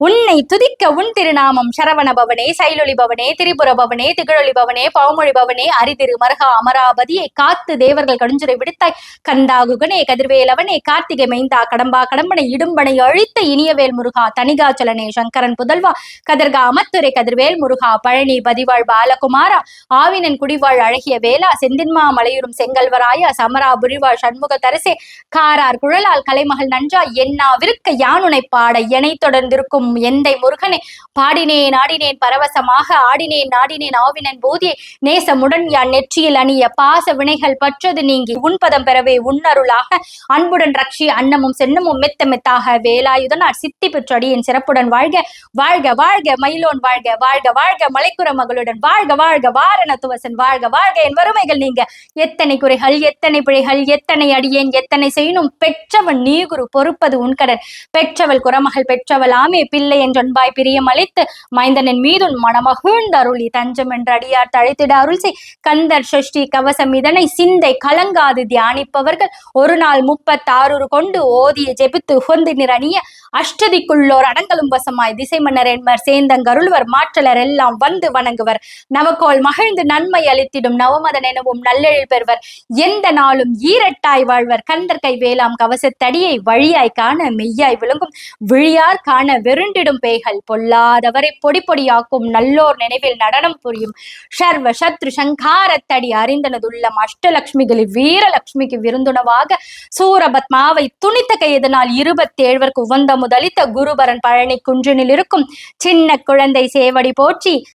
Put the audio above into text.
உன்னை துதிக்க உன் திருநாமம் சரவண பவனே, சைலொளி பவனே, திரிபுர பவனே, திகழொளி பவனே, பவமொழி பவனே, அரிதிரு மருகா அமராவதியை காத்து தேவர்கள் கடுஞ்சுரை விடுத்தாய் கந்தாகுகனே, கதிர்வேலவனே, கார்த்திகை மைந்தா, கடம்பா கடம்பனை இடும்பனை அழித்த இனியவேல் முருகா, தனிகாச்சலனே, சங்கரன் புதல்வா, கதிர்கா அமத்துரை கதிர்வேல் முருகா, பழனி பதிவாழ் பாலகுமாரா, ஆவினன் குடிவாழ் அழகிய வேளா, செந்தின்மா மலையுறும் செங்கல்வராயா, சமரா புரிவாழ் சண்முக தரசே, காரார் குழலால் கலைமகள் நன்றா, என்னா விருக்க யானுனை பாட எனை தொடர்ந்திருக்கும் எந்தை முருகனை பாடினேன் ஆடினேன் பரவசமாக ஆடினேன் நாடினேன் ஆவினன் போதியை நேசமுடன் யான் நெற்றியில் அணிய பாச வினைகள் பற்றது நீங்கி உன்பதம் பெறவே உன்னருளாக அன்புடன் ரக்ஷி அன்னமும் சென்னமும் மெத்த மெத்தாக வேலாயுதனார் சித்தி பெற்றடியின் சிறப்புடன் வாழ்க வாழ்க வாழ்க மயிலோன் வாழ்க வாழ்க வாழ்க மலைக்குற மகளுடன் வாழ்க வாழ்க வாரணத்துவசன் வாழ்க வாழ்க என் வறுமைகள் நீங்க எத்தனை குறைகள் எத்தனை பிழைகள் எத்தனை அடியேன் எத்தனை செய்யணும் பெற்றவன் நீ குரு பொறுப்பது உன்கடன் பெற்றவள் குறமகள் பெற்றவள் ஆமே பிள்ளை என்றொன்பாய் பிரியம் அளித்து மைந்தனின் மீதுன் மனமகிழ்ந்த அருளி தஞ்சம் என்று அடியார் தழைத்திட அருள் செய் கந்தர் சஷ்டி கவசம் இதனை சிந்தை கலங்காது தியானிப்பவர்கள் ஒரு நாள் 36 கொண்டு ஓதிய ஜெபித்து உகந்து நிறணிய அஷ்டதிக்குள்ளோர் அடங்கலும் வசமாய் திசை மன்னர் என்பர் சேந்தங்கருள்வர் மாற்றலர் எல்லாம் வந்து வணங்குவர் நவக்கோள் மகிழ்ந்து நன்மை அளித்திடும் நவமதன் எனவும் நல்லெழில் பெறுவர் எந்த நாளும் ஈரட்டாய் வாழ்வர் கந்தர் கை வேளாம் கவசத்தடியை வழியாய் காண மெய்யாய் விளங்கும் விழியார் காண வெருண்டிடும் பேய்கள் பொல்லாதவரை பொடி பொடியாக்கும் நல்லோர் நினைவில் நடனம் புரியும் சர்வ சத்ரு சங்காரத்தடி அறிந்தனதுள்ளம் அஷ்டலட்சுமிகளில் வீரலட்சுமிக்கு விருந்துணவாக சூரபத்மாவை துணித்த கையதனால் 27 உவந்த முதலித்த குருபரன் பழனி குன்றினில் இருக்கும் சின்ன குழந்தை சேவடி போற்றி